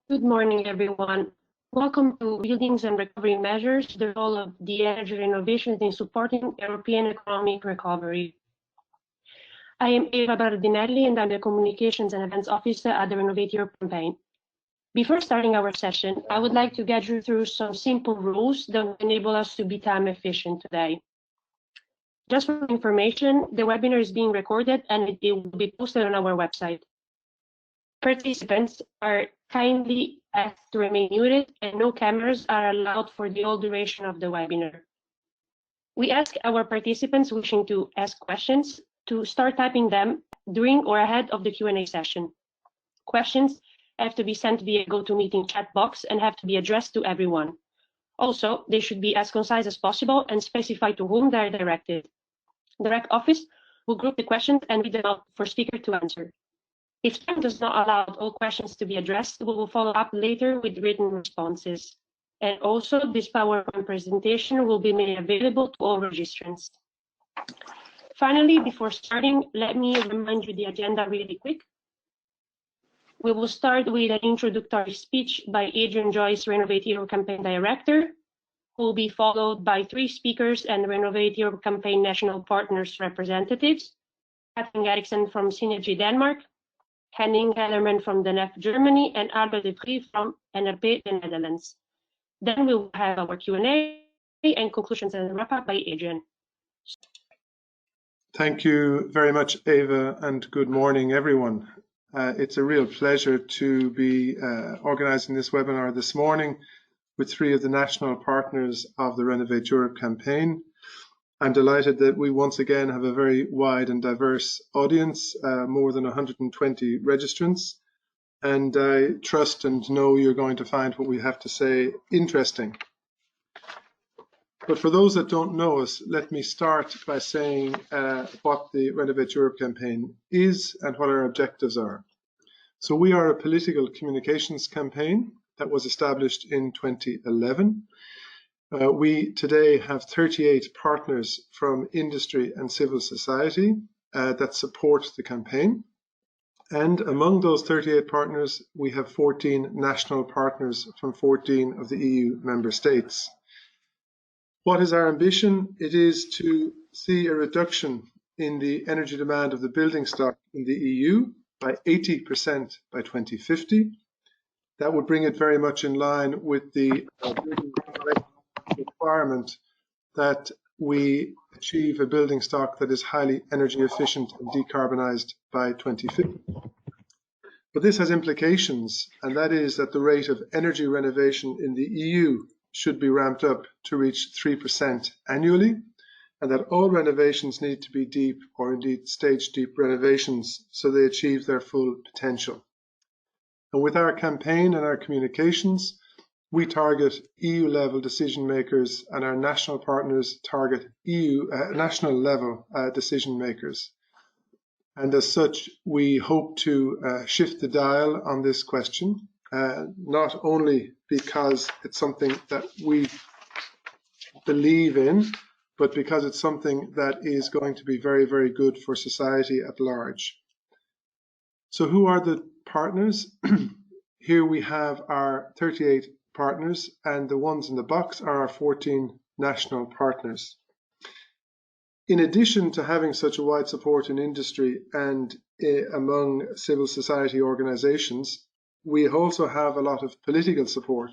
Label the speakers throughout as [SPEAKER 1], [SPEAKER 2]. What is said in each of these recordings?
[SPEAKER 1] Good morning, everyone. Welcome to Buildings and Recovery Measures, the role of the energy renovations in supporting European economic recovery. I am Eva Bardinelli, and I'm the Communications and Events Officer at the Renovate Europe campaign. Before starting our session, I would like to get you through some simple rules that will enable us to be time efficient today. Just for information, the webinar is being recorded and it will be posted on our website. Participants are kindly asked to remain muted and no cameras are allowed for the whole duration of the webinar. We ask our participants wishing to ask questions to start typing them during or ahead of the Q&A session. Questions have to be sent via GoToMeeting chat box and have to be addressed to everyone. Also, they should be as concise as possible and specify to whom they are directed. The REC office will group the questions and read them out for speaker to answer. If time does not allow all questions to be addressed, we will follow up later with written responses. And also, this PowerPoint presentation will be made available to all registrants. Finally, before starting, let me remind you the agenda really quick. We will start with an introductory speech by Adrian Joyce, Renovate Europe Campaign Director, who will be followed by 3 speakers and Renovate Europe Campaign National Partners representatives, Kathleen Eriksson from Synergy Denmark, Henning Hellerman from DNF Germany, and Albert de Vries from NRP, the Netherlands. Then we will have our Q&A and conclusions and wrap up by Adrian.
[SPEAKER 2] Thank you very much, Eva, and good morning, everyone. It's a real pleasure to be organizing this webinar this morning with 3 of the national partners of the Renovate Europe campaign. I'm delighted that we once again have a very wide and diverse audience, more than 120 registrants, and I trust and know you're going to find what we have to say interesting. But for those that don't know us, let me start by saying what the Renovate Europe campaign is and what our objectives are. So we are a political communications campaign that was established in 2011. We today have 38 partners from industry and civil society that support the campaign. And among those 38 partners, we have 14 national partners from 14 of the EU member states. What is our ambition? It is to see a reduction in the energy demand of the building stock in the EU by 80% by 2050. That would bring it very much in line with the requirement that we achieve a building stock that is highly energy efficient and decarbonized by 2050. But this has implications, and that is that the rate of energy renovation in the EU should be ramped up to reach 3% annually, and that all renovations need to be deep or indeed stage deep renovations so they achieve their full potential. And with our campaign and our communications, we target EU-level decision makers, and our national partners target national level decision makers. And as such, we hope to shift the dial on this question, not only because it's something that we believe in, but because it's something that is going to be very, very good for society at large. So who are the partners? Here we have our 38 partners, and the ones in the box are our 14 national partners. In addition to having such a wide support in industry and among civil society organizations, we also have a lot of political support.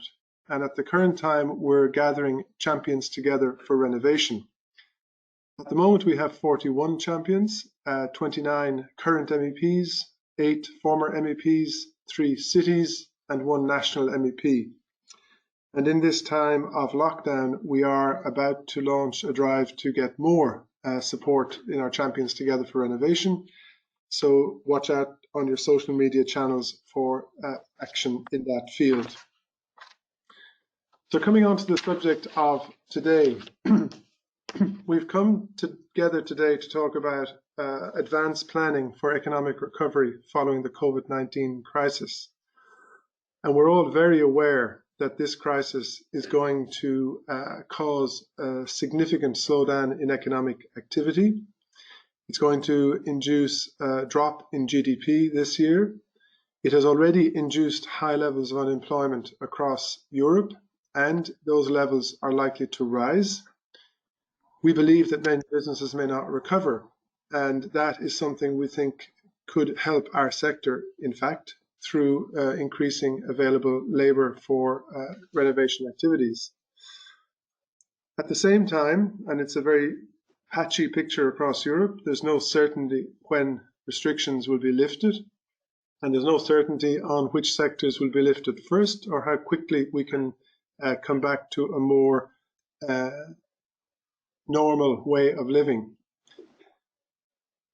[SPEAKER 2] And at the current time, we're gathering champions together for renovation. At the moment, we have 41 champions, 29 current MEPs, 8 former MEPs, 3 cities, and 1 national MEP. And in this time of lockdown, we are about to launch a drive to get more support in our Champions Together for Renovation. So watch out on your social media channels for action in that field. So coming on to the subject of today, we've come together today to talk about advanced planning for economic recovery following the COVID-19 crisis. And we're all very aware that this crisis is going to cause a significant slowdown in economic activity. It's going to induce a drop in GDP this year. It has already induced high levels of unemployment across Europe, and those levels are likely to rise. We believe that many businesses may not recover, and that is something we think could help our sector, in fact, through increasing available labour for renovation activities. At the same time, and it's a very patchy picture across Europe, there's no certainty when restrictions will be lifted, and there's no certainty on which sectors will be lifted first or how quickly we can come back to a more normal way of living.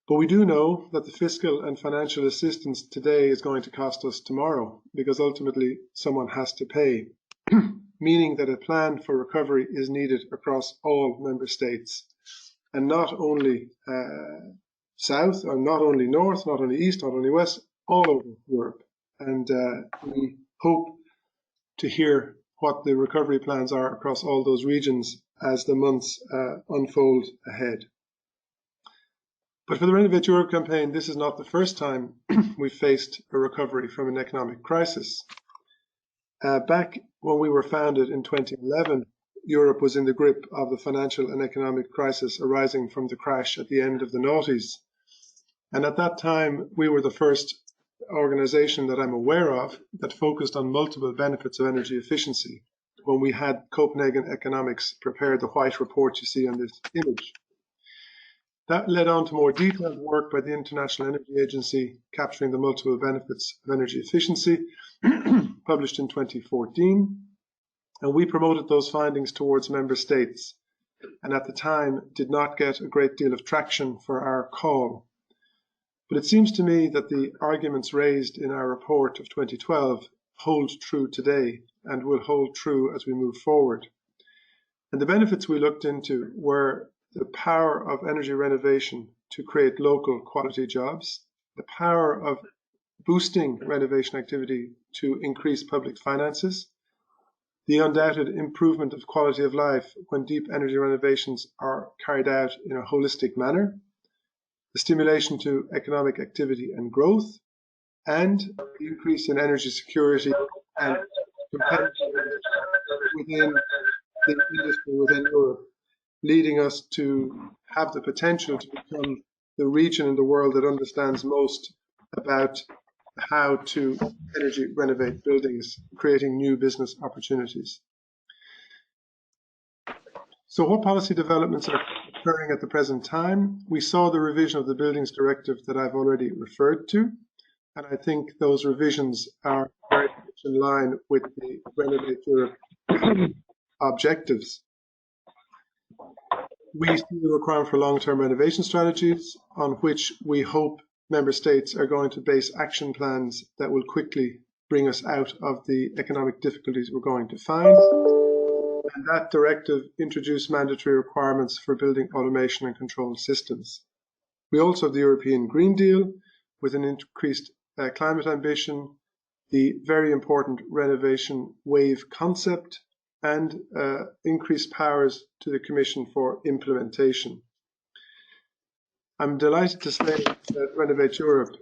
[SPEAKER 2] But we do know that the fiscal and financial assistance today is going to cost us tomorrow, because ultimately someone has to pay, meaning that a plan for recovery is needed across all member states, and not only south, or not only north, not only east, not only west, all over Europe. And we hope to hear what the recovery plans are across all those regions as the months unfold ahead. But for the Renovate Europe campaign, this is not the first time we've faced a recovery from an economic crisis. Back when we were founded in 2011, Europe was in the grip of the financial and economic crisis arising from the crash at the end of the noughties. And at that time, we were the first organization that I'm aware of that focused on multiple benefits of energy efficiency when we had Copenhagen Economics prepare the white report you see on this image. That led on to more detailed work by the International Energy Agency capturing the multiple benefits of energy efficiency, published in 2014. And we promoted those findings towards member states, and at the time did not get a great deal of traction for our call. But it seems to me that the arguments raised in our report of 2012 hold true today and will hold true as we move forward. And the benefits we looked into were the power of energy renovation to create local quality jobs, the power of boosting renovation activity to increase public finances, the undoubted improvement of quality of life when deep energy renovations are carried out in a holistic manner, the stimulation to economic activity and growth, and the increase in energy security and competitiveness within the industry within Europe, leading us to have the potential to become the region in the world that understands most about how to energy renovate buildings, creating new business opportunities. So what policy developments are occurring at the present time? We saw the revision of the Buildings Directive that I've already referred to, and I think those revisions are very much in line with the Renovate Europe objectives. We see the requirement for long-term renovation strategies on which we hope member states are going to base action plans that will quickly bring us out of the economic difficulties we're going to find. And that directive introduced mandatory requirements for building automation and control systems. We also have the European Green Deal with an increased climate ambition, the very important renovation wave concept, and increased powers to the Commission for implementation. I'm delighted to say that Renovate Europe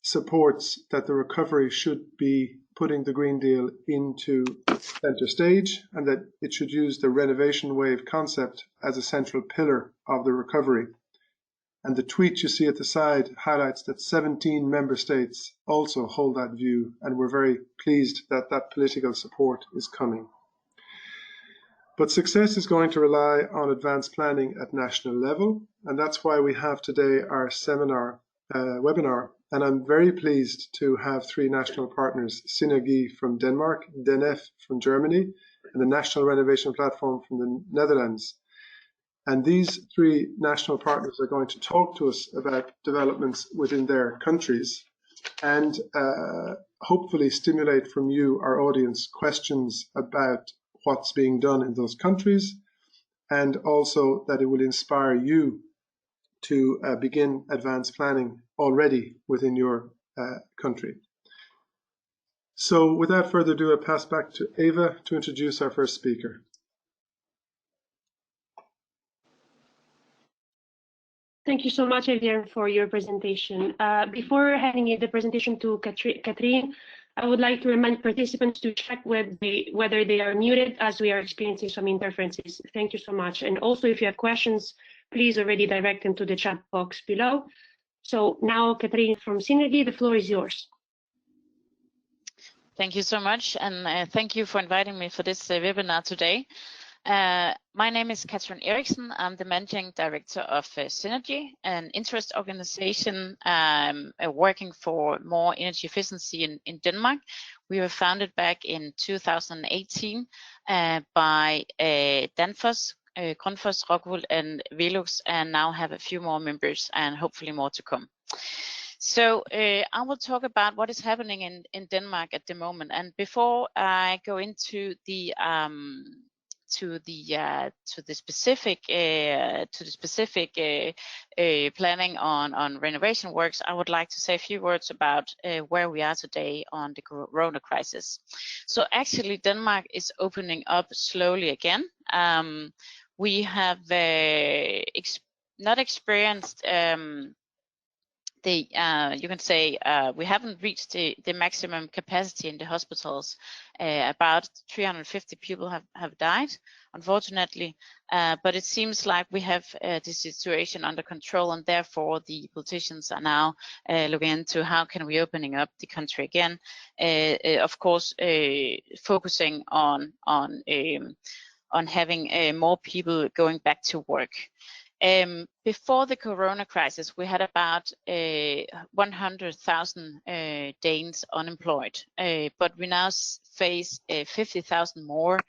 [SPEAKER 2] supports that the recovery should be putting the Green Deal into centre stage, and that it should use the renovation wave concept as a central pillar of the recovery. And the tweet you see at the side highlights that 17 member states also hold that view, and we're very pleased that that political support is coming. But success is going to rely on advanced planning at national level, and that's why we have today our webinar. And I'm very pleased to have three national partners, Synergie from Denmark, DENEF from Germany, and the National Renovation Platform from the Netherlands. And these three national partners are going to talk to us about developments within their countries and hopefully stimulate from you, our audience, questions about what's being done in those countries, and also that it will inspire you to begin advanced planning already within your country. So without further ado, I pass back to Eva to introduce our first speaker.
[SPEAKER 1] Thank you so much, Evian, for your presentation. Before handing the presentation to Catherine, I would like to remind participants to check whether they are muted, as we are experiencing some interferences. Thank you so much. And also, if you have questions, please already direct them to the chat box below. So now, Catherine from Synergy, the floor is yours.
[SPEAKER 3] Thank you so much, and thank you for inviting me for this webinar today. My name is Catherine Eriksen. I'm the Managing Director of Synergy, an interest organization working for more energy efficiency in Denmark. We were founded back in 2018 by Danfoss, Grundfos, Rockwool, and Velux, and now have a few more members and hopefully more to come. So I will talk about what is happening in Denmark at the moment. And before I go into the specific planning on renovation works, I would like to say a few words about where we are today on the corona crisis. So actually, Denmark is opening up slowly again. We have not experienced you can say we haven't reached the maximum capacity in the hospitals. About 350 people have died, unfortunately, but it seems like we have the situation under control, and therefore the politicians are now looking into how can we opening up the country again. Of course, focusing on having more people going back to work. Before the corona crisis, we had about 100,000 Danes unemployed, but we now face 50,000 more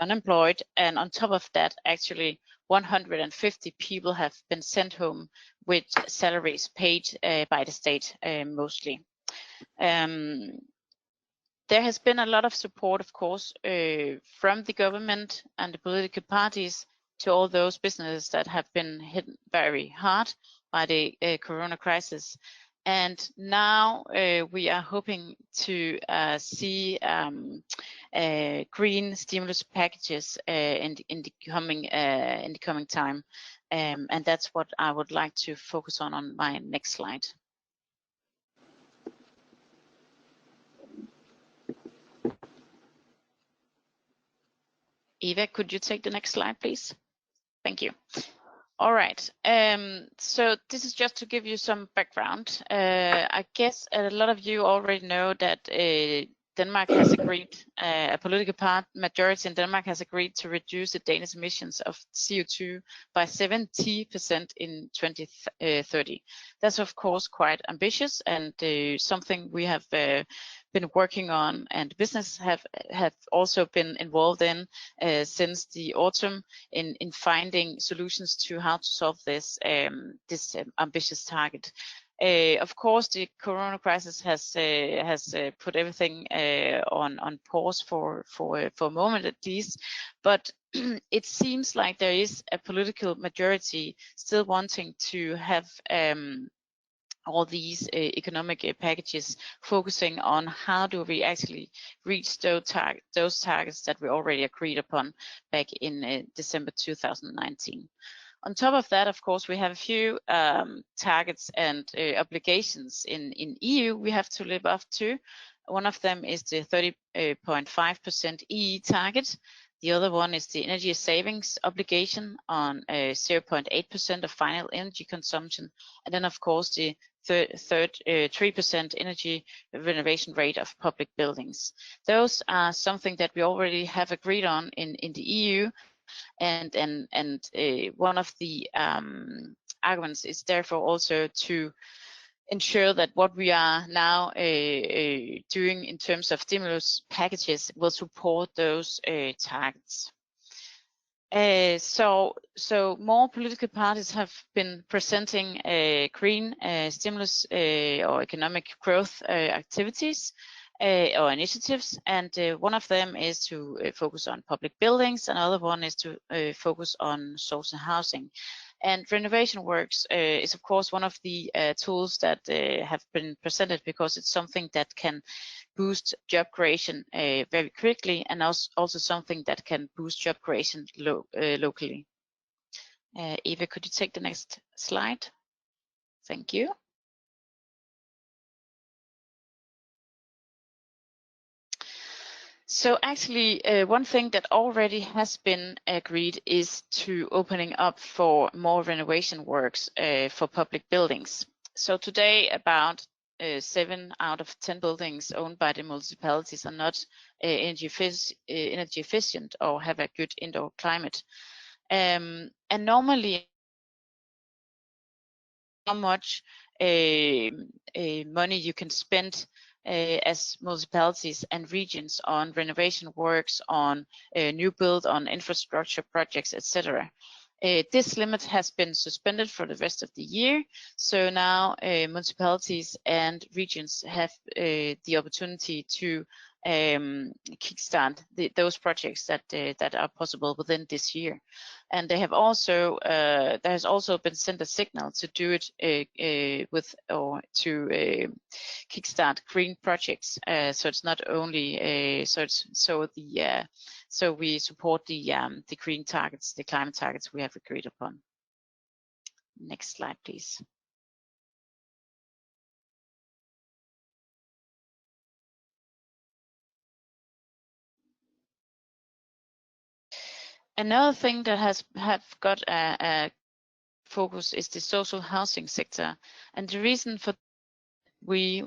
[SPEAKER 3] unemployed, and on top of that, actually 150 people have been sent home with salaries paid by the state mostly. There has been a lot of support, of course, from the government and the political parties to all those businesses that have been hit very hard by the corona crisis. And now we are hoping to see green stimulus packages in the coming time, and that's what I would like to focus on my next slide. Eva, could you take the next slide, please? Thank you. All right. So this is just to give you some background. I guess a lot of you already know that Denmark has agreed, a political majority in Denmark has agreed to reduce the Danish emissions of CO2 by 70% in 2030. That's of course quite ambitious, and something we have been working on, and business have also been involved in since the autumn in finding solutions to how to solve this ambitious target. Of course, the corona crisis has put everything on pause for a moment at least, but it seems like there is a political majority still wanting to have all these economic packages focusing on how do we actually reach those targets that we already agreed upon back in December 2019. On top of that, of course, we have a few targets and obligations in EU we have to live up to. One of them is the 30.5% EE target. The other one is the energy savings obligation on 0.8% of final energy consumption. And then, of course, the 3% energy renovation rate of public buildings. Those are something that we already have agreed on in the EU. And one of the arguments is therefore also to ensure that what we are now doing in terms of stimulus packages will support those targets. So more political parties have been presenting green stimulus or economic growth activities or initiatives, and one of them is to focus on public buildings, another one is to focus on social housing. And renovation works is of course one of the tools that have been presented because it's something that can boost job creation very quickly, and also something that can boost job creation locally. Eva, could you take the next slide? Thank you. So actually, one thing that already has been agreed is to opening up for more renovation works for public buildings. So today, about 7 out of 10 buildings owned by the municipalities are not energy efficient or have a good indoor climate. And normally, how much money you can spend as municipalities and regions on renovation works, on new build, on infrastructure projects, etc. This limit has been suspended for the rest of the year. So now municipalities and regions have the opportunity to kickstart those projects that are possible within this year. And they have also there has also been sent a signal to do it with or to kickstart green projects. So it's not only so we support the green targets, the climate targets we have agreed upon. Next slide, please. Another thing that have got a focus is the social housing sector, and the reason for we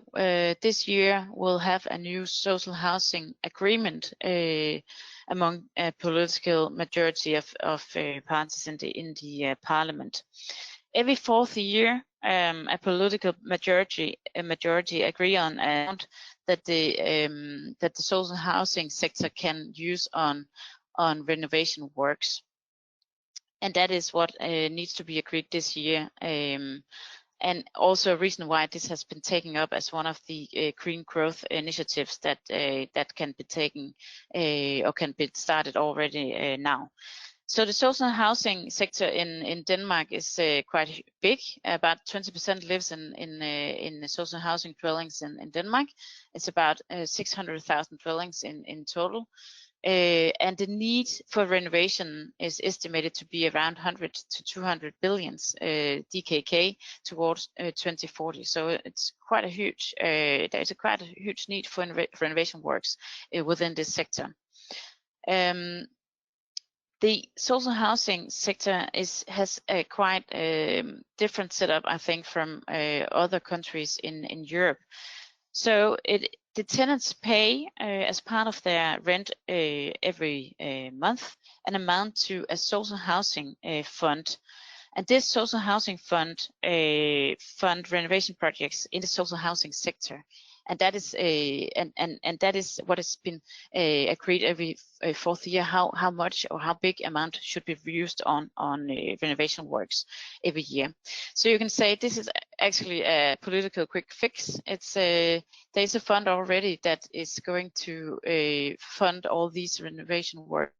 [SPEAKER 3] this year will have a new social housing agreement among a political majority of parties in the parliament. Every fourth year, a political majority agree on amount that the social housing sector can use on renovation works, and that is what needs to be agreed this year. And also a reason why this has been taken up as one of the green growth initiatives that can be taken or can be started already now. So the social housing sector in Denmark is quite big. About 20% lives in social housing dwellings in Denmark. It's about 600,000 dwellings in total. And the need for renovation is estimated to be around 100 to 200 billion DKK towards 2040. So it's quite a huge, there's quite a huge need for renovation works within this sector. The social housing sector has a quite different setup, I think, from other countries in Europe. So the tenants pay as part of their rent every month an amount to a social housing fund. And this social housing fund fund renovation projects in the social housing sector. And that is and that is what has been agreed every fourth year, how much or how big amount should be used on renovation works every year. So you can say this is actually a political quick fix. It's there's a fund already that is going to fund all these renovation work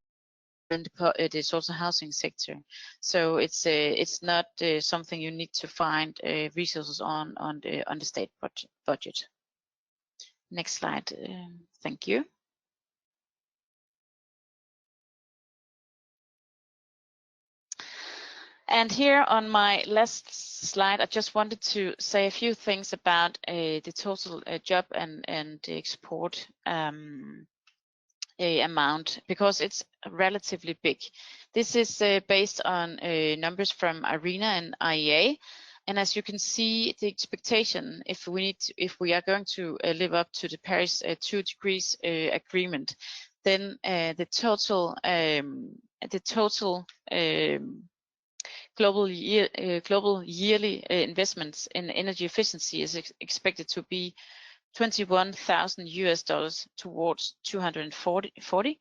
[SPEAKER 3] in the social housing sector. So it's not something you need to find resources on the state budget. Next slide, thank you. And here on my last slide, I just wanted to say a few things about the total job and the export amount, because it's relatively big. This is based on numbers from ARENA and IEA. And as you can see, the expectation, if we are going to live up to the Paris 2 degrees agreement, then the total global yearly investments in energy efficiency is expected to be $21,000 towards 240,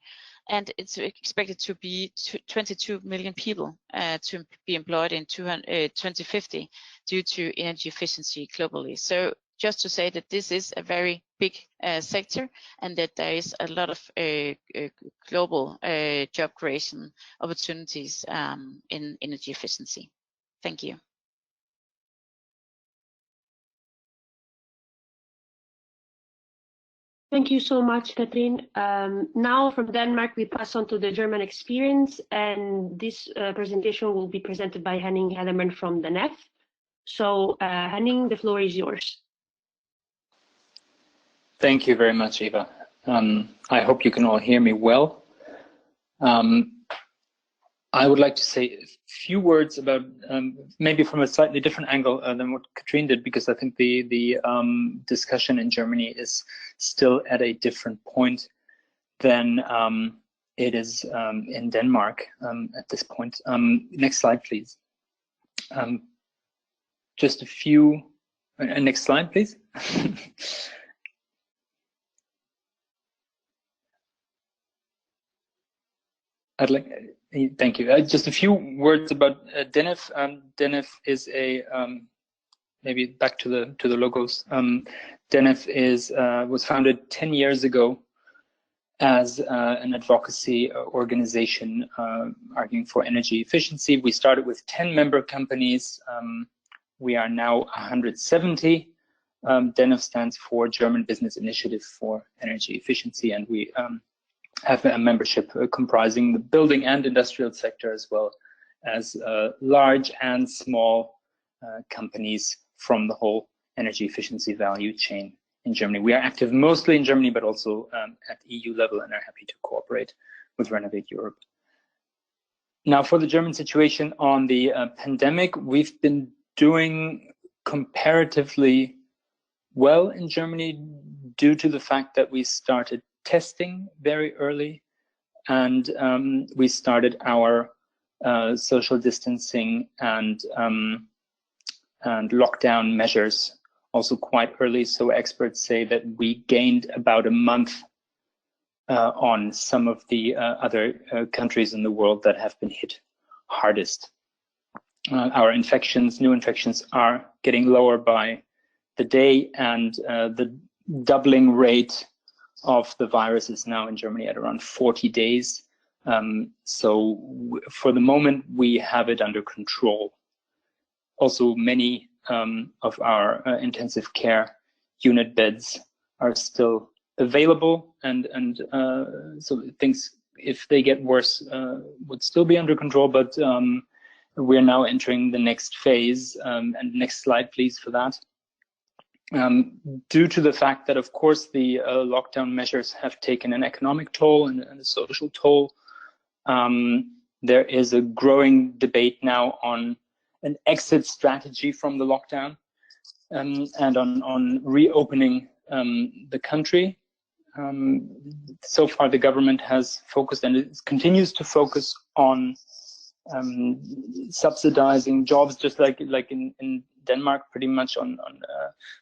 [SPEAKER 3] and it's expected to be 22 million people to be employed in 2050 due to energy efficiency globally. So just to say that this is a very big sector, and that there is a lot of global job creation opportunities in energy efficiency. Thank you.
[SPEAKER 1] Thank you so much, Katrin. Now from Denmark, we pass on to the German experience, and this presentation will be presented by Henning Hellermann from the NEF. So Henning, the floor is yours.
[SPEAKER 4] Thank you very much, Eva. I hope you can all hear me well. I would like to say a few words about maybe from a slightly different angle than what Katrine did, because I think the discussion in Germany is still at a different point than it is in Denmark at this point. Next slide, please. Just a few. Next slide, please. Thank you. Just a few words about DENIF. DENIF is a maybe back to the logos. DENIF was founded 10 years ago as an advocacy organization arguing for energy efficiency. We started with 10 member companies. We are now 170. DENIF stands for German Business Initiative for Energy Efficiency, and we have a membership comprising the building and industrial sector, as well as large and small companies from the whole energy efficiency value chain in Germany. We are active mostly in Germany, but also at EU level, and are happy to cooperate with Renovate Europe. Now, for the German situation on the pandemic, we've been doing comparatively well in Germany due to the fact that we started testing very early, and we started our social distancing and lockdown measures also quite early. So experts say that we gained about a month on some of the other countries in the world that have been hit hardest. Our new infections are getting lower by the day, and the doubling rate of the virus is now in Germany at around 40 days. So for the moment, we have it under control. Also, many of our intensive care unit beds are still available, and so things, if they get worse, would still be under control, but we're now entering the next phase. And next slide, please, for that. Due to the fact that, of course, the lockdown measures have taken an economic toll and a social toll, there is a growing debate now on an exit strategy from the lockdown and on reopening the country. So far, the government has focused, and it continues to focus, on subsidizing jobs, just like in Denmark, pretty much on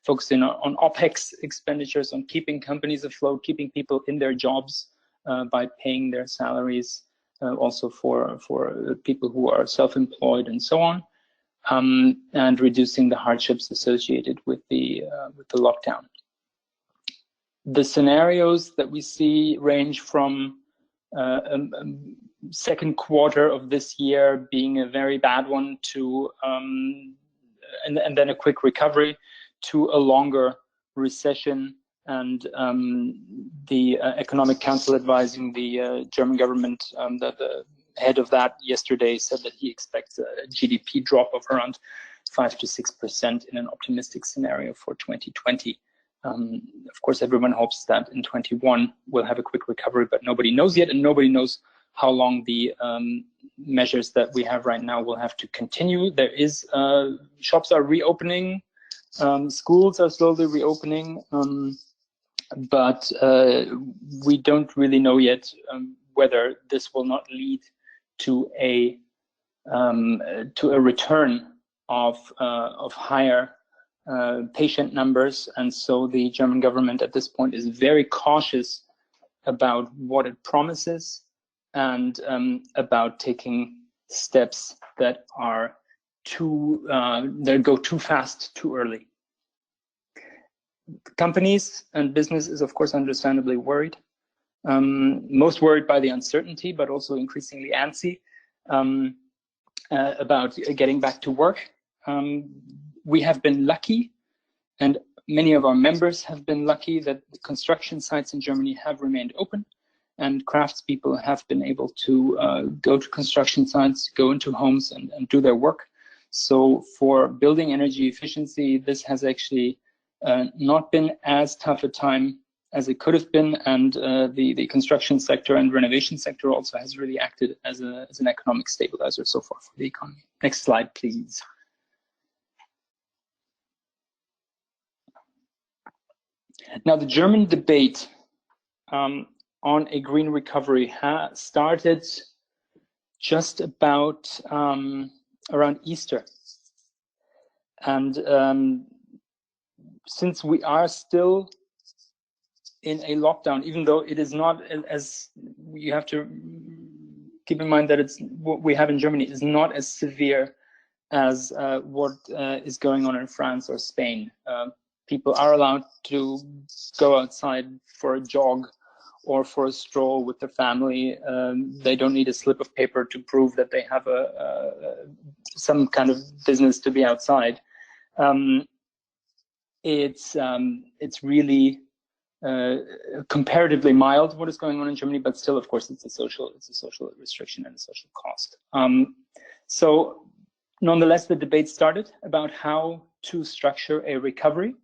[SPEAKER 4] focusing on OPEX expenditures, on keeping companies afloat, keeping people in their jobs by paying their salaries, also for people who are self-employed and so on, and reducing the hardships associated with the lockdown. The scenarios that we see range from second quarter of this year being a very bad one to and then a quick recovery, to a longer recession, and the Economic Council advising the German government, that the head of that yesterday said that he expects a GDP drop of around 5 to 6% in an optimistic scenario for 2020. Of course, everyone hopes that in 21 we'll have a quick recovery, but nobody knows yet, and nobody knows how long the measures that we have right now will have to continue. There is shops are reopening, schools are slowly reopening, but we don't really know yet whether this will not lead to a return of higher patient numbers. And so the German government at this point is very cautious about what it promises, and about taking steps that are that go too fast, too early. Companies and business is, of course, understandably worried. Most worried by the uncertainty, but also increasingly antsy about getting back to work. We have been lucky, and many of our members have been lucky, that the construction sites in Germany have remained open, and craftspeople have been able to go to construction sites, go into homes and do their work. So for building energy efficiency, this has actually not been as tough a time as it could have been, and the construction sector and renovation sector also has really acted as an economic stabilizer so far for the economy. Next slide, please. Now, the German debate on a green recovery started just about around Easter. And since we are still in a lockdown, even though it is not as, you have to keep in mind that it's what we have in Germany is not as severe as what is going on in France or Spain. People are allowed to go outside for a jog or for a stroll with their family. They don't need a slip of paper to prove that they have some kind of business to be outside. It's really comparatively mild what is going on in Germany, but still, of course, it's a social restriction and a social cost. So nonetheless, the debate started about how to structure a recovery.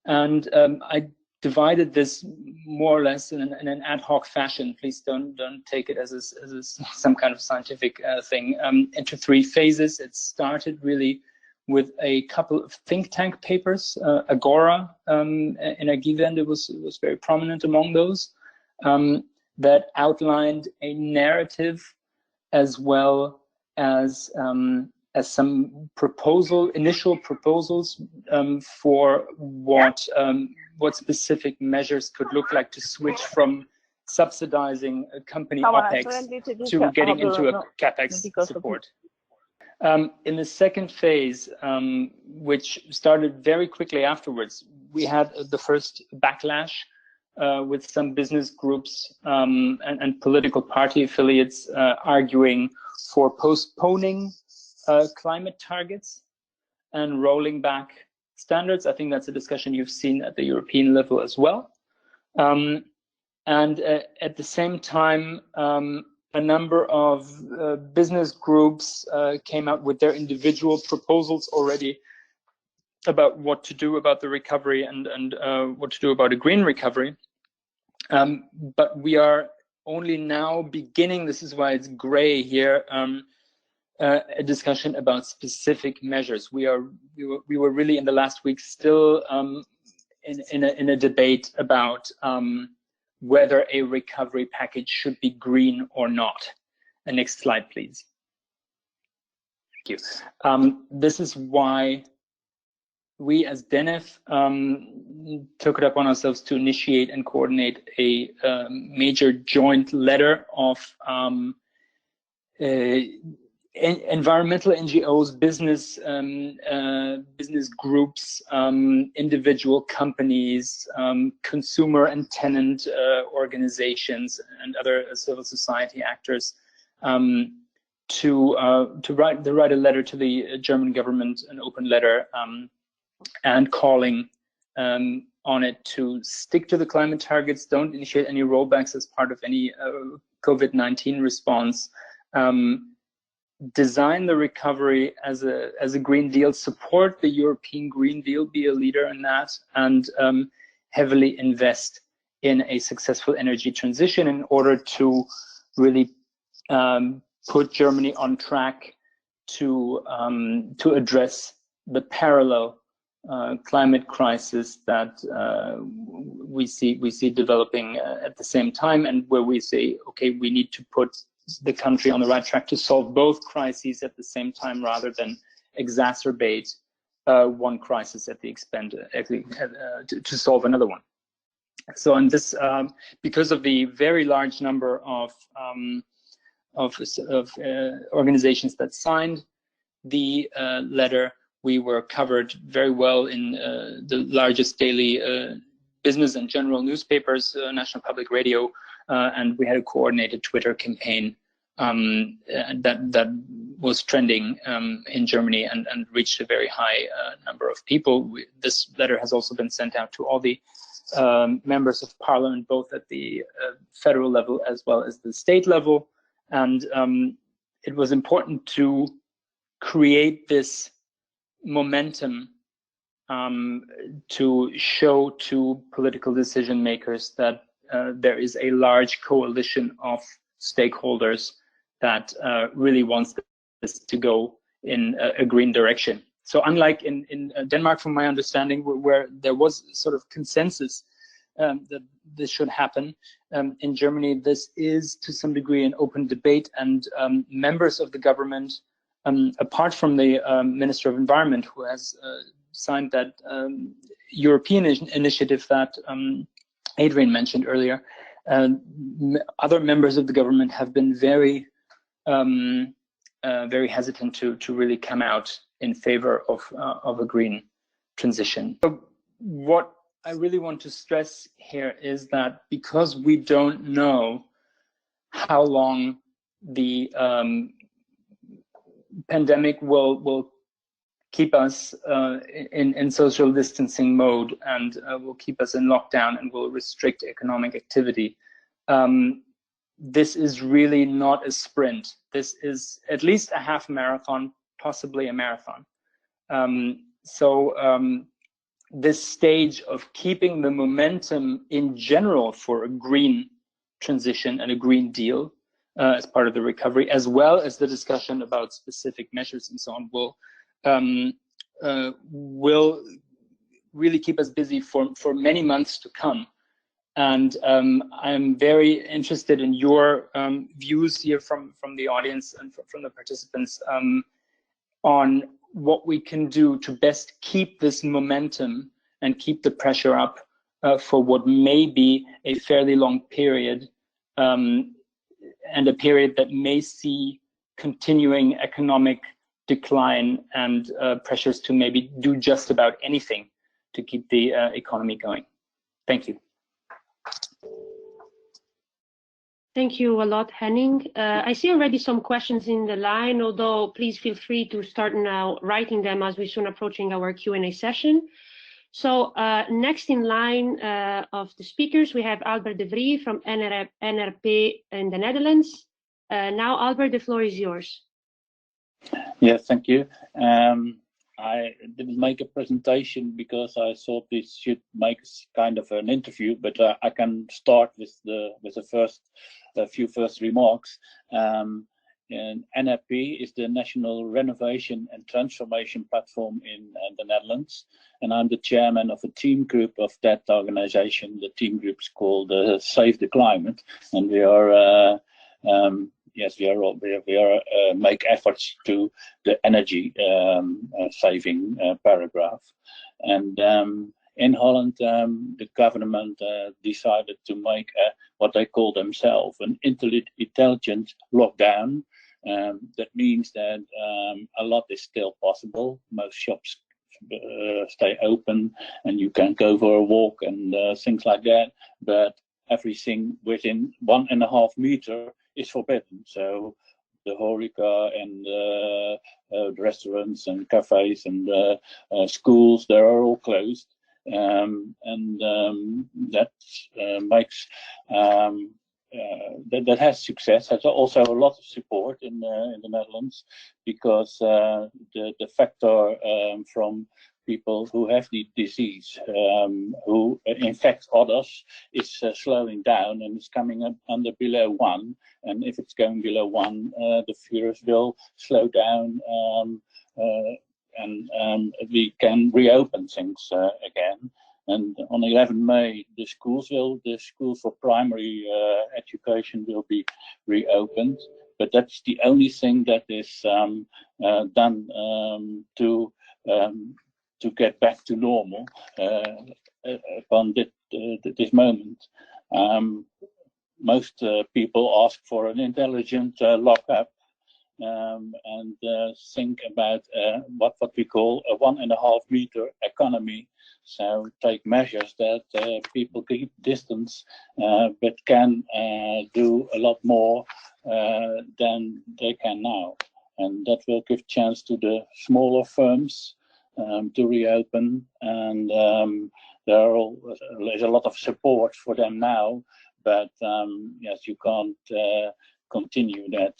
[SPEAKER 4] And I divided this more or less in an ad hoc fashion. Please don't take it as some kind of scientific thing. Into 3 phases. It started really with a couple of think tank papers. Agora, Energiewende was very prominent among those, that outlined a narrative as well as some initial proposals for what specific measures could look like to switch from subsidizing a company OPEX to getting into a CAPEX support. In the second phase, which started very quickly afterwards, we had the first backlash with some business groups and political party affiliates arguing for postponing climate targets and rolling back standards. I think that's a discussion you've seen at the European level as well. And at the same time, a number of business groups came out with their individual proposals already about what to do about the recovery and what to do about a green recovery. But we are only now beginning, this is why it's gray here, a discussion about specific measures. We were really in the last week still in a debate about whether a recovery package should be green or not. And next slide, please. Thank you. This is why we as DENIF took it upon ourselves to initiate and coordinate a major joint letter of environmental NGOs, business groups, individual companies, consumer and tenant organizations, and other civil society actors to write a letter to the German government, an open letter, and calling on it to stick to the climate targets, don't initiate any rollbacks as part of any COVID-19 response. Design the recovery as a Green Deal, support the European Green Deal, be a leader in that, and heavily invest in a successful energy transition in order to really put Germany on track to address the parallel climate crisis that we see developing at the same time, and where we say, okay, we need to put the country on the right track to solve both crises at the same time, rather than exacerbate one crisis at the expense to solve another one. So, on this, because of the very large number of organizations that signed the letter, we were covered very well in the largest daily business and general newspapers, National Public Radio, and we had a coordinated Twitter campaign that was trending in Germany and reached a very high number of people. This letter has also been sent out to all the members of parliament, both at the federal level as well as the state level. And it was important to create this momentum to show to political decision makers that there is a large coalition of stakeholders that really wants this to go in a green direction. So unlike in Denmark, from my understanding, where there was sort of consensus that this should happen, in Germany, this is to some degree an open debate, and members of the government, apart from the Minister of Environment, who has signed that European initiative that Adrian mentioned earlier, other members of the government have been very very hesitant to really come out in favor of a green transition. So what I really want to stress here is that because we don't know how long the pandemic will keep us in social distancing mode, and will keep us in lockdown and will restrict economic activity, this is really not a sprint. This is at least a half marathon, possibly a marathon. This stage of keeping the momentum in general for a green transition and a Green Deal as part of the recovery, as well as the discussion about specific measures and so on, will really keep us busy for many months to come. And I'm very interested in your views here from the audience and from the participants on what we can do to best keep this momentum and keep the pressure up for what may be a fairly long period, and a period that may see continuing economic decline and pressures to maybe do just about anything to keep the economy going. Thank you.
[SPEAKER 1] Thank you a lot, Henning. I see already some questions in the line, although please feel free to start now writing them as we're soon approaching our Q&A session. So next in line of the speakers, we have Albert de Vries from NRP in the Netherlands. Now, Albert, the floor is yours.
[SPEAKER 5] Yes, thank you. I didn't make a presentation because I thought this should make kind of an interview, but I can start with the first remarks. And NRP is the National Renovation and Transformation Platform in the Netherlands, and I'm the chairman of a team group of that organization. The team group is called Save the Climate, and we are yes, we are make efforts to the energy saving paragraph. And in Holland, the government decided to make what they call themselves an intelligent lockdown. That means that a lot is still possible. Most shops stay open and you can go for a walk and things like that, but everything within 1.5 meters is forbidden. So the HoReCa and the restaurants and cafes and schools, they are all closed. That makes that has success, has also a lot of support in the Netherlands, because the factor from people who have the disease, who infect others, is slowing down and is coming up under below 1. And if it's going below 1, the virus will slow down, and we can reopen things again. And on 11 May, the schools for primary education will be reopened. But that's the only thing that is done to get back to normal upon this moment. Most people ask for an intelligent lockup, and think about what we call a 1.5 meter economy. So take measures that people keep distance, but can do a lot more than they can now. And that will give chance to the smaller firms to reopen. And there's a lot of support for them now, but yes, you can't continue that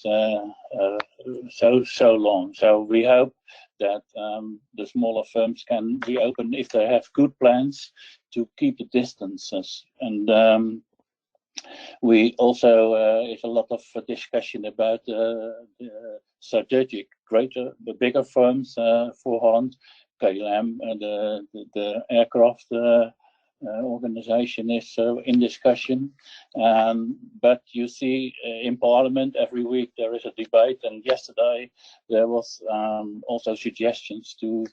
[SPEAKER 5] so long. So we hope that the smaller firms can reopen if they have good plans to keep the distances. And we also is a lot of discussion about the strategic the bigger firms for Holland. KLM, the aircraft organization is in discussion, but you see in Parliament every week there is a debate, and yesterday there was also suggestions to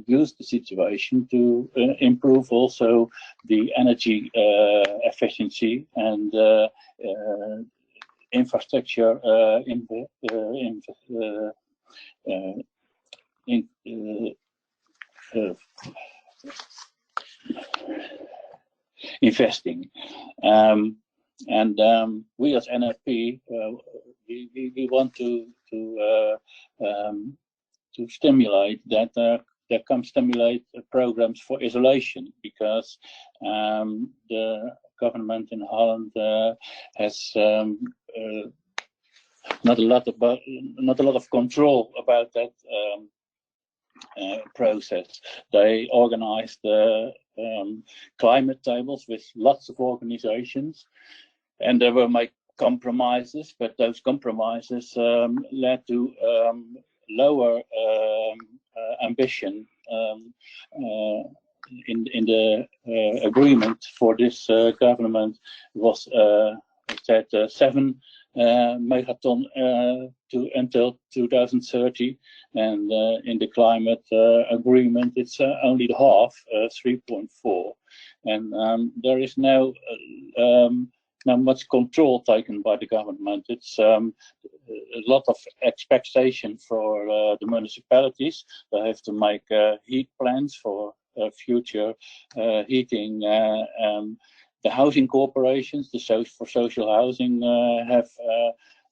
[SPEAKER 5] use the situation to improve also the energy efficiency and infrastructure investing. We as NFP, we want to stimulate that there come stimulate programs for isolation, because the government in Holland has not a lot of control about that process. They organized climate tables with lots of organizations, and there were made compromises, but those compromises led to lower ambition in the agreement for this government was set 7 megaton until 2030, and in the climate agreement it's only the half, 3.4, and there is no much control taken by the government. It's a lot of expectation for the municipalities. They have to make heat plans for future heating. The housing corporations, for social housing, have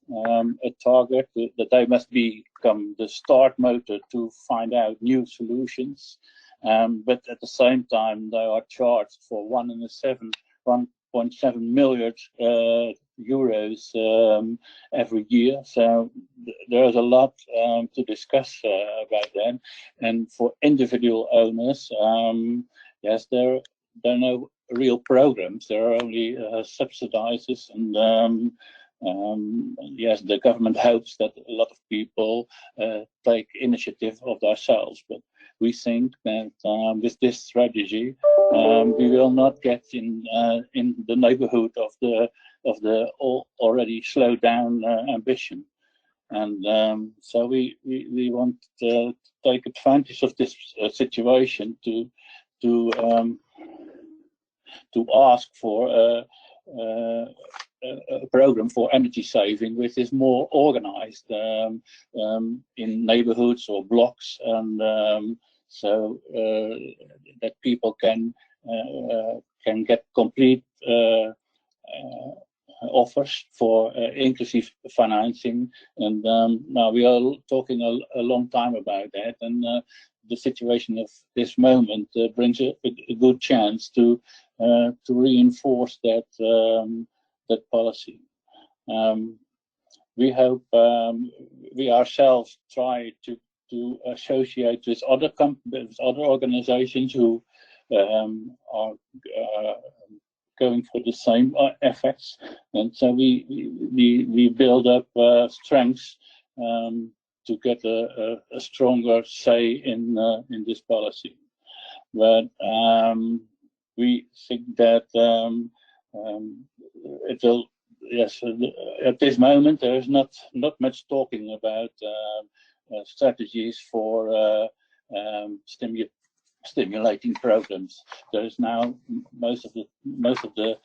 [SPEAKER 5] a target that they must become the start motor to find out new solutions. But at the same time, they are charged for 1.7 million euros every year. So there's a lot to discuss about that. And for individual owners, yes, there are no real programs. There are only subsidizes, and yes, the government hopes that a lot of people take initiative of themselves. But we think that with this strategy, we will not get in the neighborhood of the already slowed down ambition. And so we want to take advantage of this situation to ask for a program for energy saving, which is more organized in neighborhoods or blocks, and so that people can get complete offers for inclusive financing. And now we are talking a long time about that, and the situation of this moment brings a good chance to reinforce that that policy. We hope we ourselves try to associate with other organizations who are going for the same effects, and so we build up strengths to get a stronger say in this policy. But we think that it will. Yes, at this moment there is not much talking about strategies for stimulating programs. There is now most of the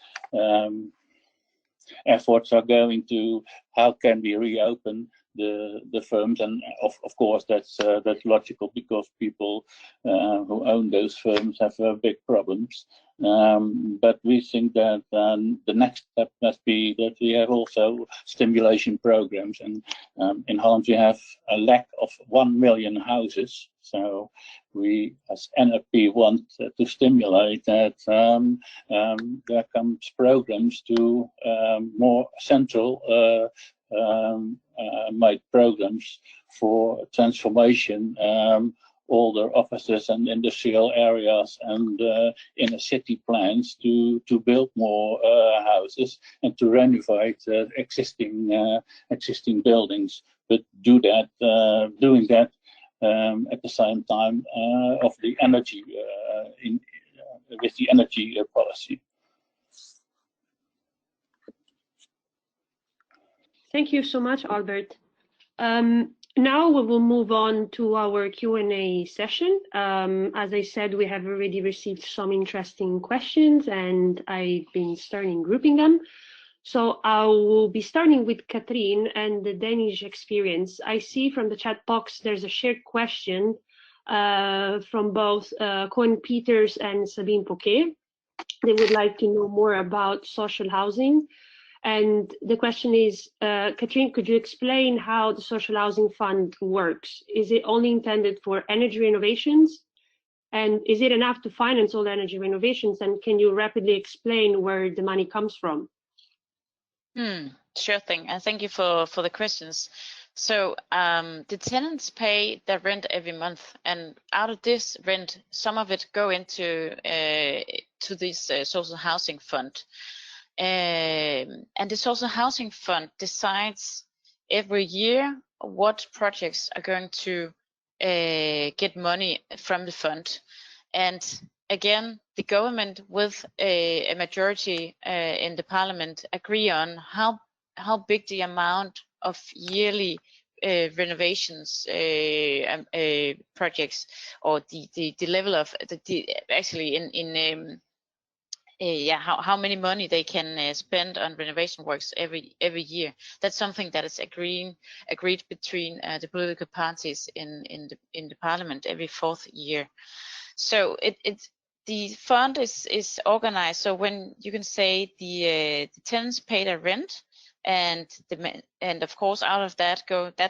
[SPEAKER 5] efforts are going to how can we reopen the firms, and of course that's logical, because people who own those firms have big problems. But we think that the next step must be that we have also stimulation programs, and in Holland we have a lack of 1 million houses. So we as NFP want to stimulate that there comes programs to more central made programs for transformation, older offices and industrial areas and inner city plans to build more houses and to renovate existing buildings, but doing that at the same time of the energy with the energy policy.
[SPEAKER 1] Thank you so much, Albert. Now we will move on to our Q&A session. As I said, we have already received some interesting questions and I've been starting grouping them. So I will be starting with Katrien and the Danish experience. I see from the chat box there's a shared question from both Cohen Peters and Sabine Poquet. They would like to know more about social housing. And the question is, Katrien, could you explain how the Social Housing Fund works? Is it only intended for energy renovations? And is it enough to finance all energy renovations? And can you rapidly explain where the money comes from?
[SPEAKER 3] Sure thing. And thank you for the questions. So the tenants pay their rent every month, and out of this rent, some of it go into to this social housing fund. And the social housing fund decides every year what projects are going to get money from the fund. And again, the government with a majority in the parliament agree on how big the amount of yearly renovations projects, or the level of how many money they can spend on renovation works every year. That's something that is agreed between the political parties in the parliament every fourth year. So the fund is organized so when you can say the tenants pay their rent, and of course out of that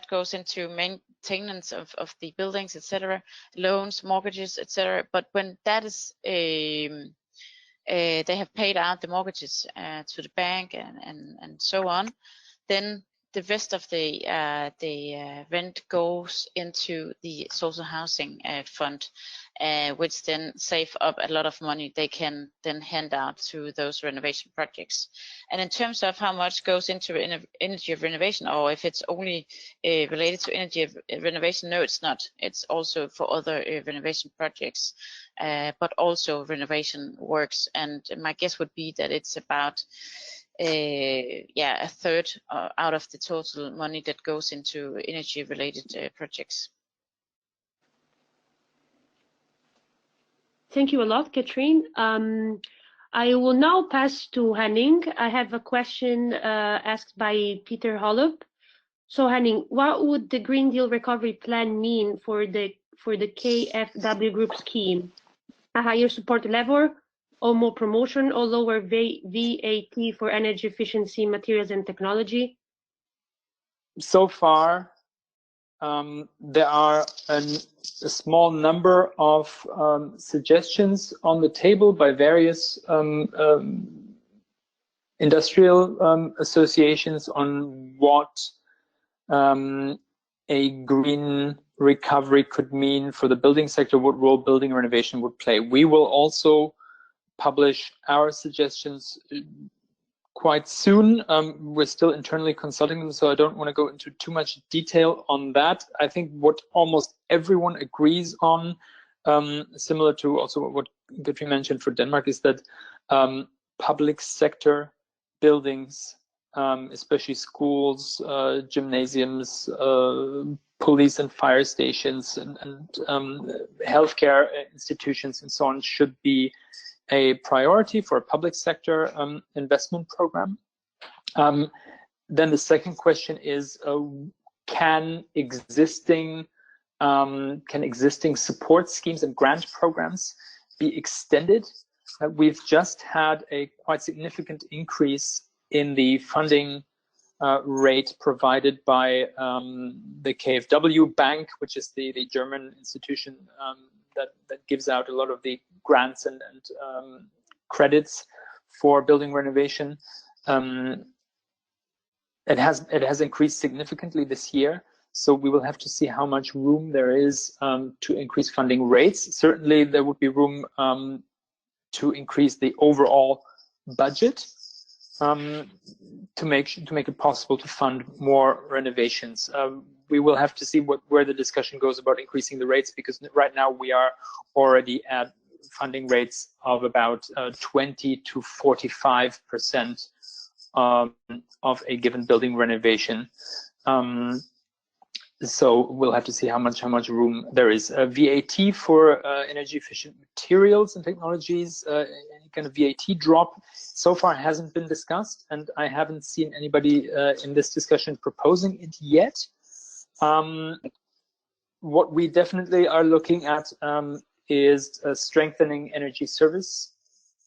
[SPEAKER 3] goes into maintenance of the buildings, etc., loans, mortgages, etc. But when that is they have paid out the mortgages to the bank and so on, then the rest of the rent goes into the social housing fund, which then save up a lot of money they can then hand out to those renovation projects. And in terms of how much goes into energy renovation, or if it's only related to energy renovation, no, it's not. It's also for other renovation projects, but also renovation works. And my guess would be that it's about a third out of the total money that goes into energy related projects.
[SPEAKER 1] Thank you a lot, Katrien. I will now pass to Henning. I have a question asked by Peter Hollup. So Henning, what would the Green Deal Recovery Plan mean for the KfW Group scheme? A higher support level, or more promotion, or lower VAT for energy efficiency materials and technology?
[SPEAKER 4] So far, there are a small number of suggestions on the table by various industrial associations on what a green recovery could mean for the building sector, what role building renovation would play. We will also publish our suggestions quite soon. We're still internally consulting them, so I don't want to go into too much detail on that. I think what almost everyone agrees on, similar to also what Katrien mentioned for Denmark, is that public sector buildings, especially schools, gymnasiums, police and fire stations, and healthcare institutions and so on, should be a priority for a public sector investment program. Then the second question is, can existing support schemes and grant programs be extended? We've just had a quite significant increase in the funding rate provided by the KfW Bank, which is the German institution that gives out a lot of the grants and credits for building renovation. it has increased significantly this year. So we will have to see how much room there is to increase funding rates. Certainly, there would be room to increase the overall budget to make it possible to fund more renovations. We will have to see where the discussion goes about increasing the rates, because right now we are already at funding rates of about 20 to 45% of a given building renovation. So we'll have to see how much room there is. VAT for energy efficient materials and technologies, any kind of VAT drop so far hasn't been discussed, and I haven't seen anybody in this discussion proposing it yet. What we definitely are looking at is strengthening energy service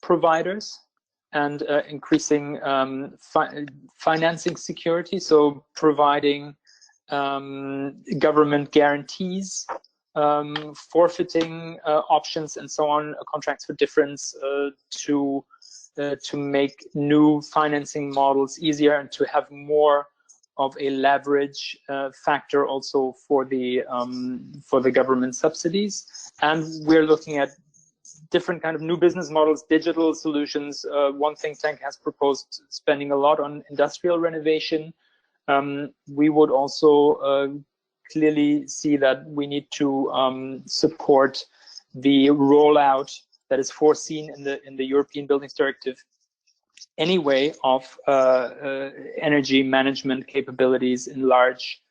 [SPEAKER 4] providers and increasing financing security, so providing government guarantees, forfeiting options, and so on, contracts for difference, to make new financing models easier and to have more of a leverage factor also for the government subsidies. And we're looking at different kind of new business models, digital solutions. One think tank has proposed spending a lot on industrial renovation. We would also clearly see that we need to support the rollout that is foreseen in the European Buildings Directive anyway of energy management capabilities in large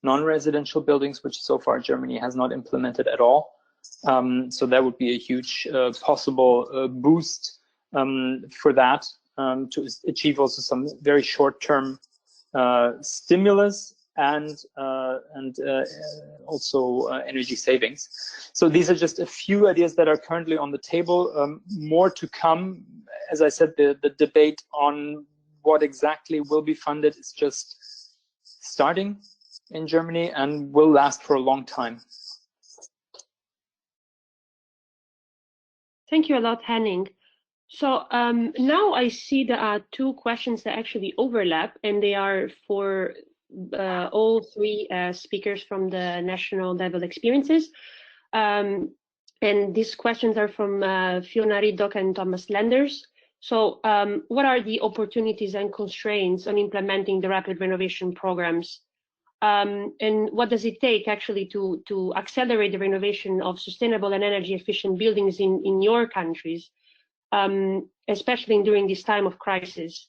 [SPEAKER 4] non-residential buildings, which so far Germany has not implemented at all. So that would be a huge possible boost for that, to achieve also some very short-term stimulus and also energy savings. So these are just a few ideas that are currently on the table. More to come. As I said, the debate on what exactly will be funded is just starting in Germany and will last for a long time.
[SPEAKER 1] Thank you a lot, Henning. So now I see there are two questions that actually overlap, and they are for all three speakers from the national level experiences. And these questions are from Fiona Riddock and Thomas Lenders. So what are the opportunities and constraints on implementing the rapid renovation programs? And what does it take actually to accelerate the renovation of sustainable and energy efficient buildings in your countries, especially during this time of crisis?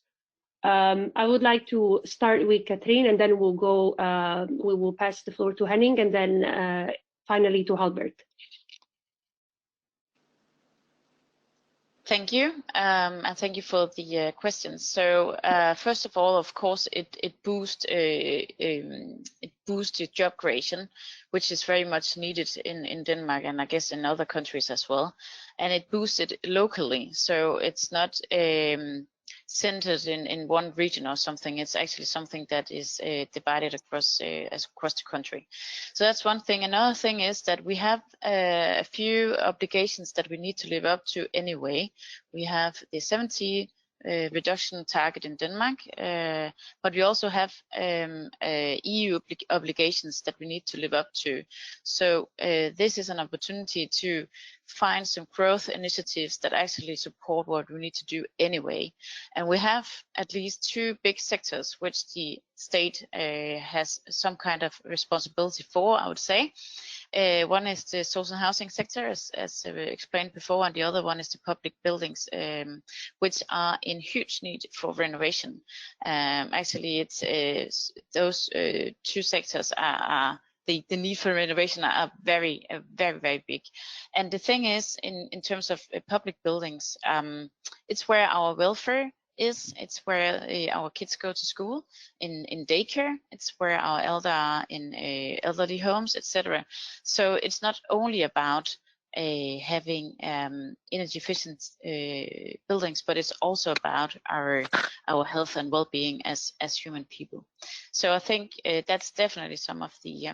[SPEAKER 1] I would like to start with Katrien, and then we will pass the floor to Henning, and then finally to Albert.
[SPEAKER 3] Thank you, and thank you for the questions. So first of all, of course, it boosts job creation, which is very much needed in Denmark, and I guess in other countries as well. And it boosts it locally, so it's not centered in one region or something. It's actually something that is divided across the country. So that's one thing. Another thing is that we have a few obligations that we need to live up to anyway. We have the 70 reduction target in Denmark, but we also have EU obligations that we need to live up to. So this is an opportunity to find some growth initiatives that actually support what we need to do anyway. And we have at least two big sectors which the state has some kind of responsibility for, I would say. One is the social housing sector, as explained before, and the other one is the public buildings, which are in huge need for renovation. Actually, it's those two sectors are the need for renovation are very, very big. And the thing is, in terms of public buildings, it's where our welfare is. It's where our kids go to school, in daycare. It's where our elder are in elderly homes, etc. So it's not only about having energy efficient buildings, but it's also about our health and well-being as human people. So I think that's definitely some of the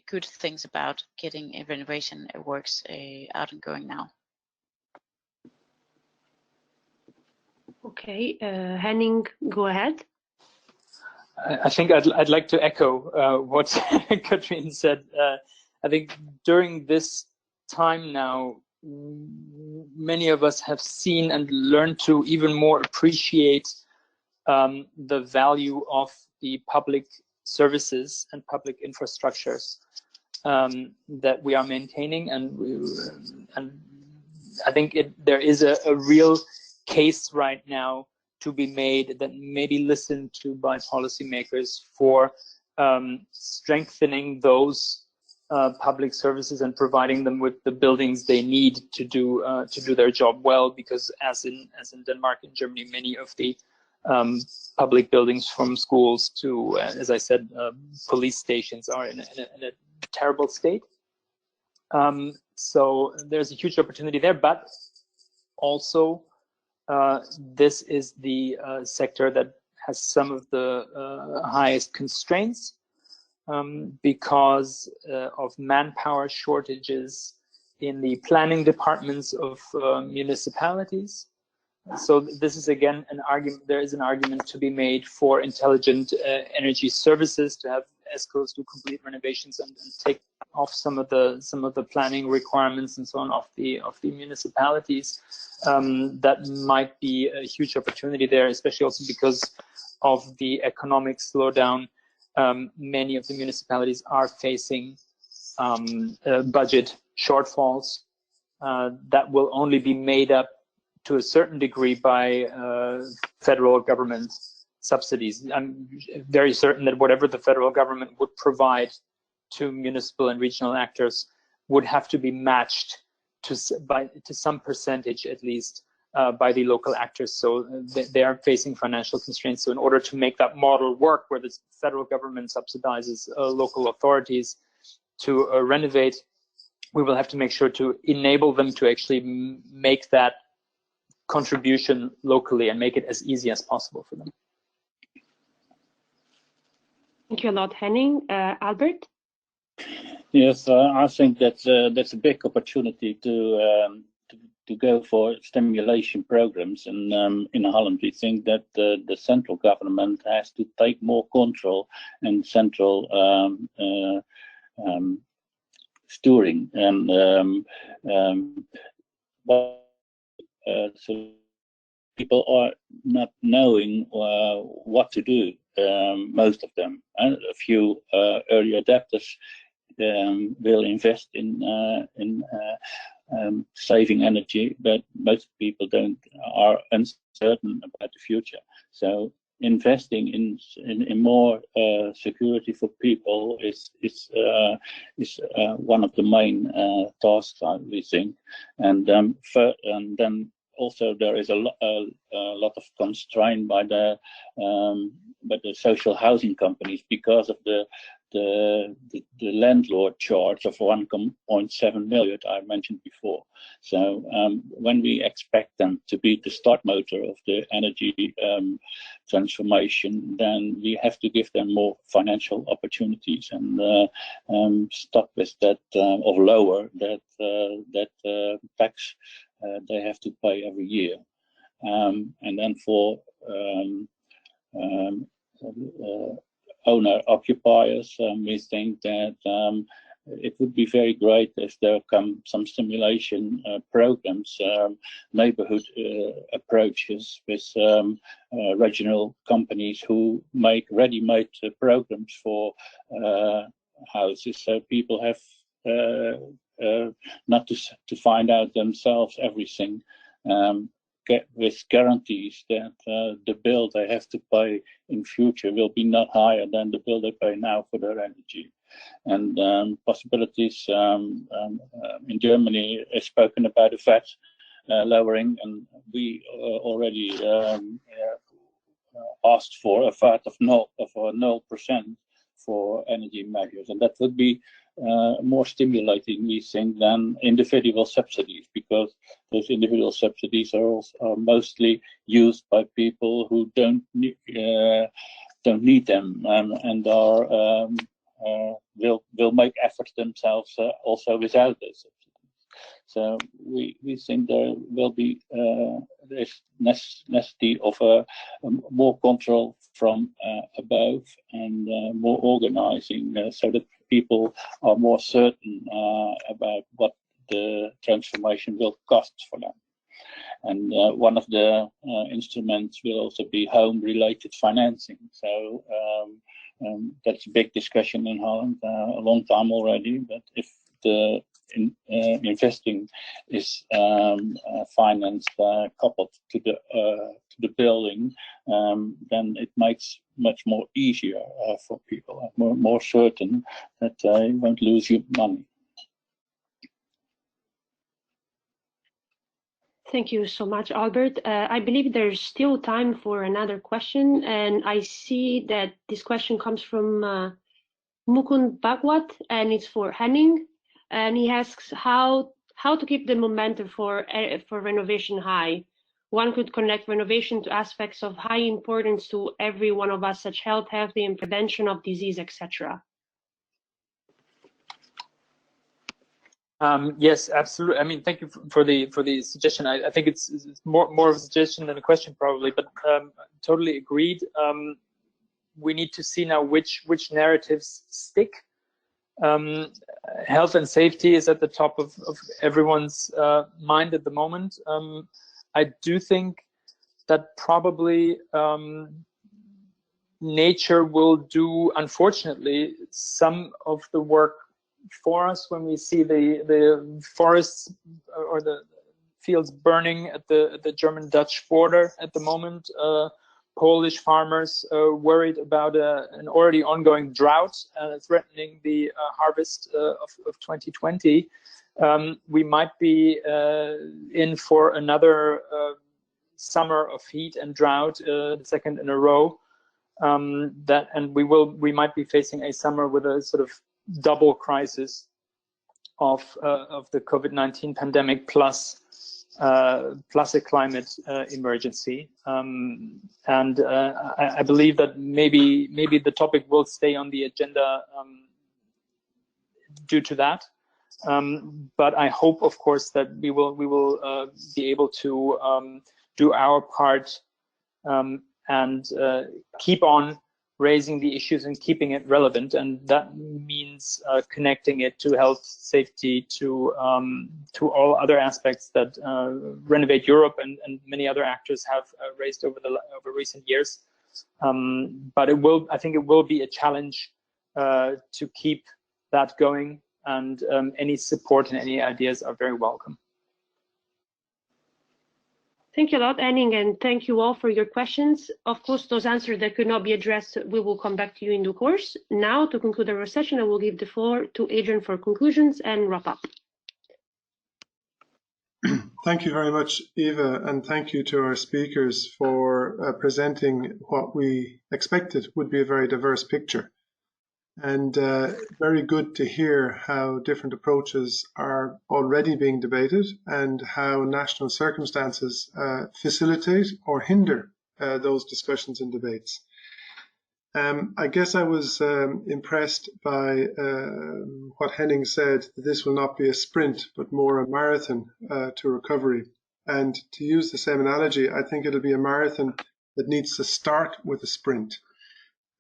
[SPEAKER 3] good things about getting a renovation works out and going now.
[SPEAKER 1] Okay, Henning, go ahead.
[SPEAKER 4] I think I'd like to echo what Katrine said. I think during this time now, many of us have seen and learned to even more appreciate the value of the public services and public infrastructures that we are maintaining, and I think there is a real case right now to be made that maybe listened to by policymakers for strengthening those public services and providing them with the buildings they need to do their job well. Because as in Denmark and Germany, many of the public buildings, from schools to, as I said, police stations, are in a terrible state. So there's a huge opportunity there, but also this is the sector that has some of the highest constraints because of manpower shortages in the planning departments of municipalities. So this is again an argument. There is an argument to be made for intelligent energy services, to have ESCOs do complete renovations and take off some of the planning requirements and so on of the municipalities. That might be a huge opportunity there, especially also because of the economic slowdown. Many of the municipalities are facing budget shortfalls that will only be made up to a certain degree by federal government subsidies. I'm very certain that whatever the federal government would provide to municipal and regional actors would have to be matched to some percentage at least by the local actors. So they are facing financial constraints. So in order to make that model work, where the federal government subsidizes local authorities to renovate, we will have to make sure to enable them to actually make that contribution locally and make it as easy as possible for them.
[SPEAKER 1] Thank you a lot, Henning. Albert?
[SPEAKER 5] Yes, I think that's a big opportunity to go for stimulation programs, and in Holland we think that the central government has to take more control and central steering, and so people are not knowing what to do. Most of them, and a few early adapters will invest in saving energy, but most people are uncertain about the future. So investing in more security for people is one of the main tasks, we think, and then also there is a lot of constraint by the social housing companies because of the landlord charge of 1.7 million I mentioned before. So when we expect them to be the start motor of the energy transformation, then we have to give them more financial opportunities and stop with that or lower that tax they have to pay every year. And then for owner-occupiers, we think that it would be very great if there come some stimulation programs, neighborhood approaches with regional companies who make ready-made programs for houses, so people have not to find out themselves everything, with guarantees that the bill they have to pay in future will be not higher than the bill they pay now for their energy. And possibilities in Germany is spoken about a VAT lowering, and we already asked for a VAT of 0% for energy measures, and that would be more stimulating, we think, than individual subsidies, because those individual subsidies are mostly used by people who don't need them, and are will make efforts themselves also without those subsidies. So we think there will be there's necessity of more control from above and more organizing, so that people are more certain about what the transformation will cost for them. And one of the instruments will also be home-related financing. So that's a big discussion in Holland a long time already. But if the investing is financed coupled to the building, then it makes much more easier for people, more certain that you won't lose your money.
[SPEAKER 1] Thank you so much, Albert. I believe there's still time for another question, and I see that this question comes from Mukund Bhagwat, and it's for Henning. And he asks how to keep the momentum for renovation high. One could connect renovation to aspects of high importance to every one of us, such health, healthy, and prevention of disease, etc.
[SPEAKER 4] Yes, absolutely. I mean, thank you for the suggestion. I think it's more of a suggestion than a question, probably, but totally agreed. We need to see now which narratives stick. Health and safety is at the top of everyone's mind at the moment. I do think that probably nature will do, unfortunately, some of the work for us when we see the forests or the fields burning at the German-Dutch border at the moment. Polish farmers worried about an already ongoing drought threatening the harvest of 2020. We might be in for another summer of heat and drought, the second in a row. We might be facing a summer with a sort of double crisis of the COVID-19 pandemic plus a climate emergency, and I believe that maybe the topic will stay on the agenda due to that. But I hope, of course, that we will be able to do our part and keep on raising the issues and keeping it relevant, and that means connecting it to health, safety, to all other aspects that Renovate Europe and many other actors have raised over recent years. But I think it will be a challenge to keep that going, and any support and any ideas are very welcome.
[SPEAKER 1] Thank you a lot, Henning, and thank you all for your questions. Of course, those answers that could not be addressed, we will come back to you in due course. Now, to conclude our session, I will give the floor to Adrian for conclusions and wrap up.
[SPEAKER 2] Thank you very much, Eva, and thank you to our speakers for presenting what we expected would be a very diverse picture. And very good to hear how different approaches are already being debated and how national circumstances facilitate or hinder those discussions and debates. I guess I was impressed by what Henning said, that this will not be a sprint, but more a marathon to recovery. And to use the same analogy, I think it'll be a marathon that needs to start with a sprint.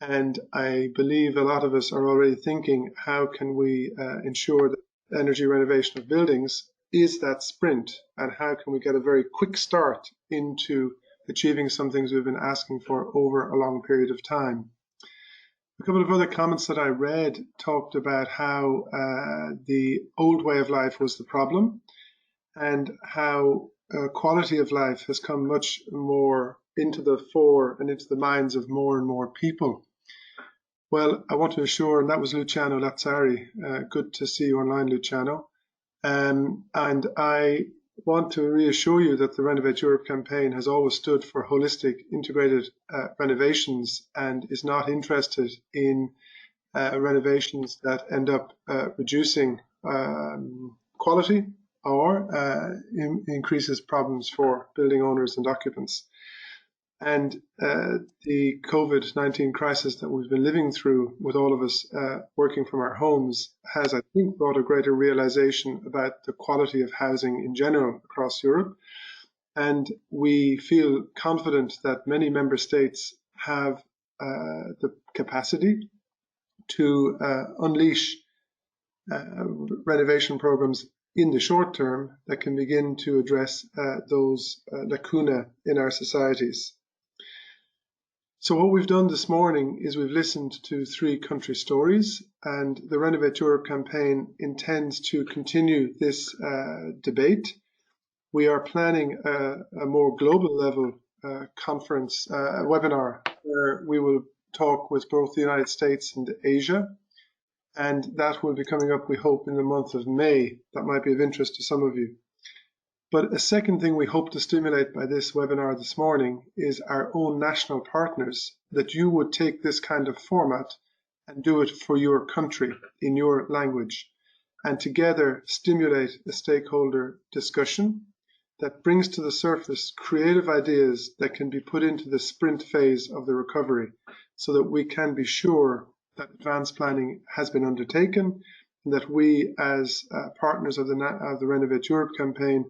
[SPEAKER 2] And I believe a lot of us are already thinking, how can we ensure that energy renovation of buildings is that sprint? And how can we get a very quick start into achieving some things we've been asking for over a long period of time? A couple of other comments that I read talked about how the old way of life was the problem, and how quality of life has come much more into the fore and into the minds of more and more people. Well, I want to assure, and that was Luciano Lazzari. Good to see you online, Luciano. And I want to reassure you that the Renovate Europe campaign has always stood for holistic, integrated renovations, and is not interested in renovations that end up reducing quality or increases problems for building owners and occupants. And the COVID-19 crisis that we've been living through, with all of us working from our homes, has, I think, brought a greater realization about the quality of housing in general across Europe. And we feel confident that many member states have the capacity to unleash renovation programs in the short term that can begin to address those lacuna in our societies. So what we've done this morning is we've listened to 3 country stories, and the Renovate Europe campaign intends to continue this debate. We are planning a more global level conference, webinar, where we will talk with both the United States and Asia. And that will be coming up, we hope, in the month of May. That might be of interest to some of you. But a second thing we hope to stimulate by this webinar this morning is our own national partners, that you would take this kind of format and do it for your country in your language, and together stimulate a stakeholder discussion that brings to the surface creative ideas that can be put into the sprint phase of the recovery, so that we can be sure that advanced planning has been undertaken, and that we, as partners of the Renovate Europe campaign,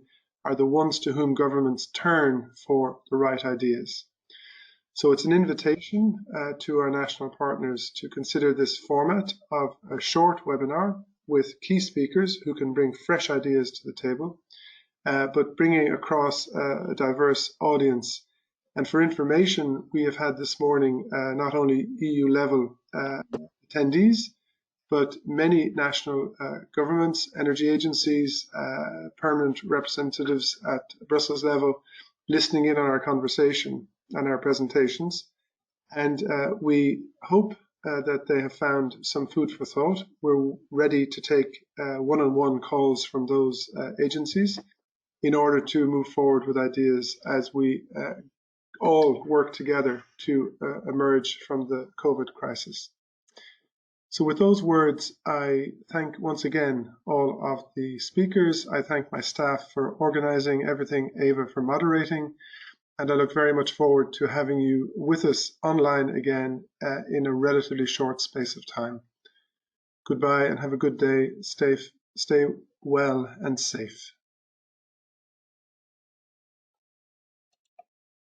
[SPEAKER 2] are the ones to whom governments turn for the right ideas. So it's an invitation to our national partners to consider this format of a short webinar with key speakers who can bring fresh ideas to the table, but bringing across a diverse audience. And for information, we have had this morning not only EU level attendees, but many national governments, energy agencies, permanent representatives at Brussels level listening in on our conversation and our presentations. And we hope that they have found some food for thought. We're ready to take one-on-one calls from those agencies in order to move forward with ideas as we all work together to emerge from the COVID crisis. So with those words, I thank once again all of the speakers. I thank my staff for organizing everything, Ava for moderating, and I look very much forward to having you with us online again in a relatively short space of time. Goodbye and have a good day. Stay well and safe.